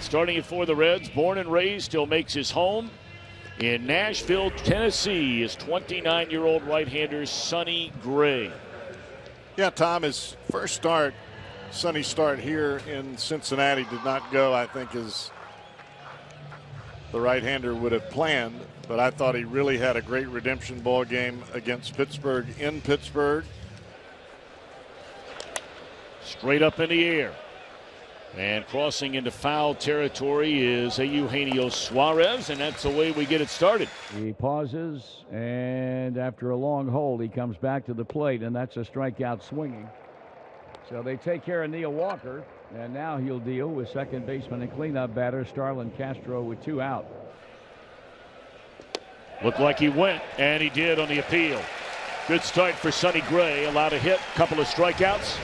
starting it for the Reds. Born and raised, still makes his home in Nashville, Tennessee, is 29-year-old right-hander Sonny Gray. Yeah, Tom, his first start, Sonny's start here in Cincinnati did not go, I think, as the right-hander would have planned. But I thought he really had a great redemption ball game against Pittsburgh in Pittsburgh. Straight up in the air. And crossing into foul territory is Eugenio Suarez, and that's the way we get it started. He pauses, and after a long hold, he comes back to the plate, and that's a strikeout swinging. So they take care of Neil Walker, and now he'll deal with second baseman and cleanup batter Starlin Castro with 2 out. Looked like he went, and he did on the appeal. Good start for Sonny Gray. Allowed a hit, couple of strikeouts.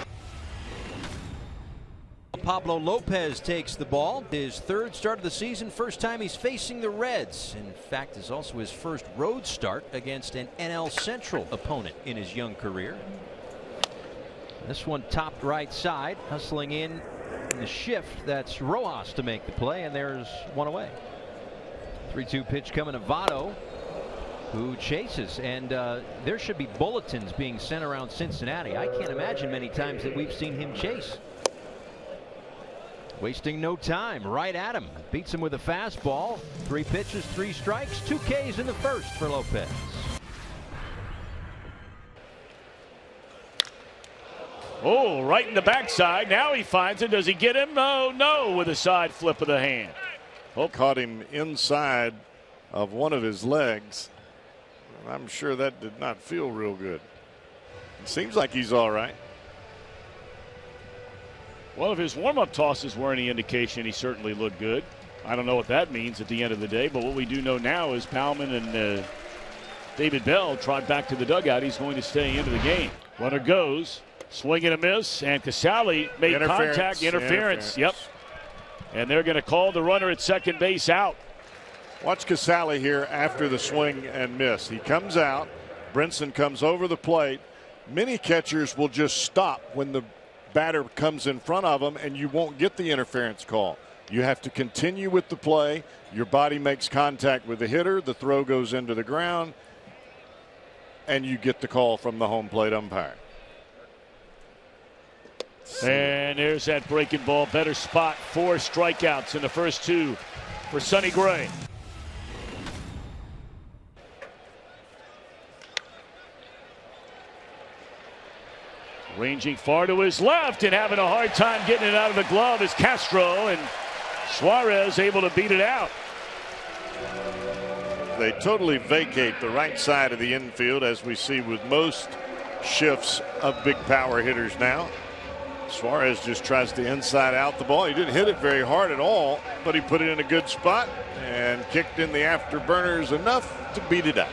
Pablo Lopez takes the ball. His 3rd start of the season, first time he's facing the Reds. In fact, is also his first road start against an NL Central opponent in his young career. This one topped right side, hustling in the shift. That's Rojas to make the play, and there's one away. 3-2 pitch coming to Votto, who chases, and there should be bulletins being sent around Cincinnati. I can't imagine many times that we've seen him chase. Wasting no time, right at him. Beats him with a fastball. 3 pitches, 3 strikes, 2 Ks in the first for Lopez. Oh, right in the backside. Now he finds it. Does he get him? Oh, no, with a side flip of the hand. Oh, caught him inside of one of his legs. I'm sure that did not feel real good. It seems like he's all right. Well, if his warm-up tosses were any indication, he certainly looked good. I don't know what that means at the end of the day, but what we do know now is Bauman and David Bell trot back to the dugout. He's going to stay into the game. Runner goes, swing and a miss, and Casale made contact. Interference. Yep. And they're going to call the runner at second base out. Watch Casale here after the swing and miss. He comes out. Brinson comes over the plate. Many catchers will just stop when the batter comes in front of them, and you won't get the interference call. You have to continue with the play. Your body makes contact with the hitter. The throw goes into the ground, and you get the call from the home plate umpire. And there's that breaking ball. Better spot. 4 strikeouts in the first 2 for Sonny Gray. Ranging far to his left and having a hard time getting it out of the glove is Castro, and Suarez able to beat it out. They totally vacate the right side of the infield, as we see with most shifts of big power hitters now. Suarez just tries to inside out the ball. He didn't hit it very hard at all, but he put it in a good spot and kicked in the afterburners enough to beat it out.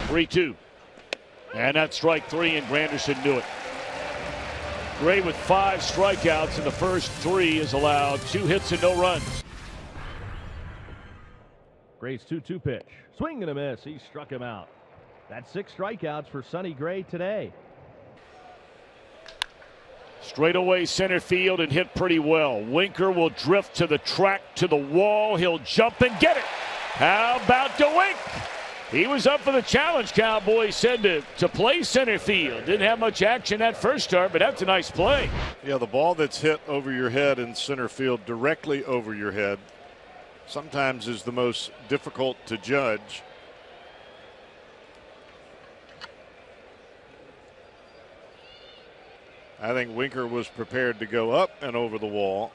3-2. And that's strike 3, and Granderson knew it. Gray with 5 strikeouts in the first 3 is allowed 2 hits and no runs. Gray's 2-2 pitch. Swing and a miss. He struck him out. That's 6 strikeouts for Sonny Gray today. Straight away center field and hit pretty well. Winker will drift to the track, to the wall. He'll jump and get it. How about DeWink? He was up for the challenge, Cowboys said, to play center field. Didn't have much action that first start, but that's a nice play. Yeah, the ball that's hit over your head in center field, directly over your head, sometimes is the most difficult to judge. I think Winker was prepared to go up and over the wall.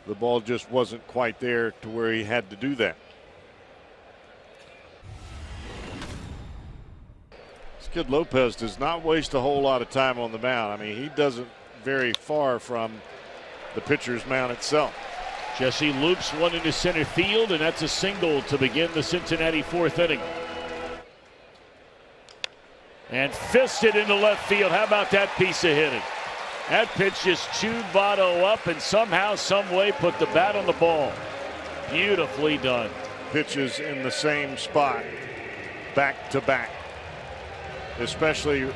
The ball just wasn't quite there to where he had to do that. This kid Lopez does not waste a whole lot of time on the mound. I mean, he doesn't very far from the pitcher's mound itself. Jesse loops one into center field, and that's a single to begin the Cincinnati 4th inning. And fisted into left field. How about that piece of hitting? That pitch just chewed Votto up and somehow, some way put the bat on the ball. Beautifully done. Pitches in the same spot, back to back. Especially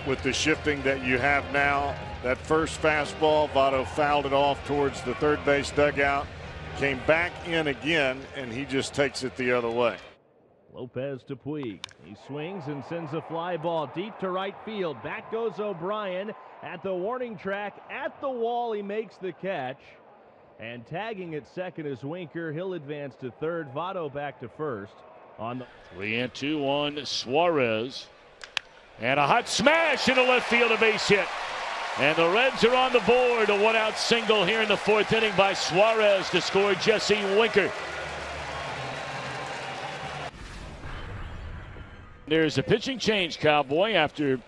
with the shifting that you have now That first fastball, Votto fouled it off towards the third base dugout. Came back in again, and he just takes it the other way. Lopez to Puig. He swings and sends a fly ball deep to right field. Back goes O'Brien at the warning track. At the wall, he makes the catch. And tagging at second is Winker. He'll advance to third. Votto back to first. On the 3-2 on Suarez. And a hot smash into left field, a base hit. And the Reds are on the board. A one-out single here in the fourth inning by Suarez to score Jesse Winker. There's a pitching change, Cowboy. After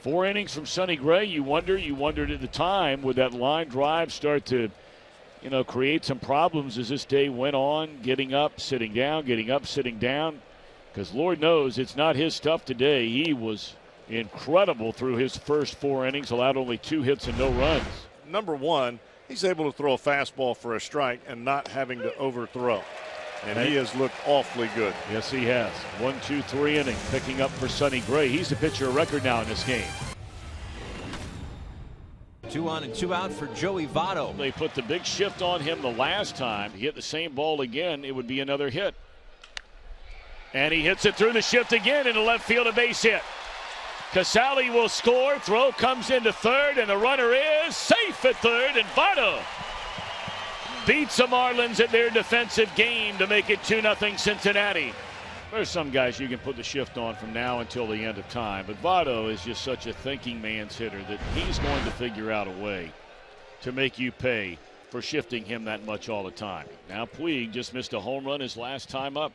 4 innings from Sonny Gray, you wondered at the time, would that line drive start to, create some problems as this day went on, getting up, sitting down, getting up, sitting down. Because Lord knows it's not his stuff today. He was incredible through his first 4 innings, allowed only 2 hits and no runs. Number one, he's able to throw a fastball for a strike and not having to overthrow. And he has looked awfully good. Yes, he has. 1, 2, 3 inning picking up for Sonny Gray. He's the pitcher of record now in this game. 2 on and 2 out for Joey Votto. They put the big shift on him the last time. He hit the same ball again, it would be another hit. And he hits it through the shift again into left field, a base hit. Casale will score. Throw comes into third, and the runner is safe at third, and Votto beats the Marlins at their defensive game to make it 2-0 Cincinnati. There's some guys you can put the shift on from now until the end of time, but Votto is just such a thinking man's hitter that he's going to figure out a way to make you pay for shifting him that much all the time. Now Puig just missed a home run his last time up.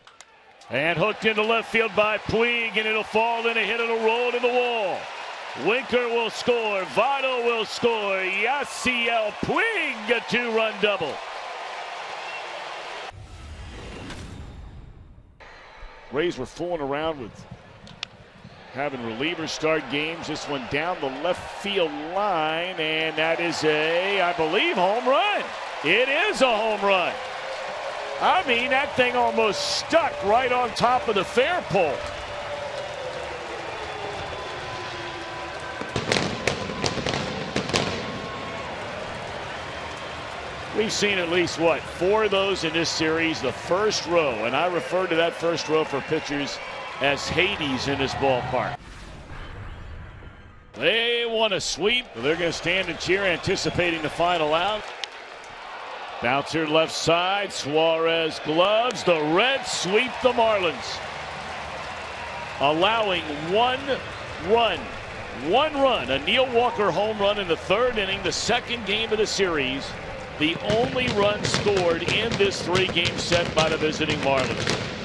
And hooked into left field by Puig, and it'll fall in a hit, it'll roll to the wall. Winker will score, Votto will score, Yasiel Puig, a 2-run double. Rays were fooling around with having relievers start games. This one down the left field line, and that is I believe, home run. It is a home run. I mean, that thing almost stuck right on top of the fair pole. We've seen at least, 4 of those in this series, the first row. And I refer to that first row for pitchers as Hades in this ballpark. They want to sweep. They're going to stand and cheer, anticipating the final out. Bouncer left side, Suarez gloves. The Reds sweep the Marlins, allowing 1 run. 1 run, a Neil Walker home run in the 3rd inning, the 2nd game of the series. The only run scored in this 3-game set by the visiting Marlins.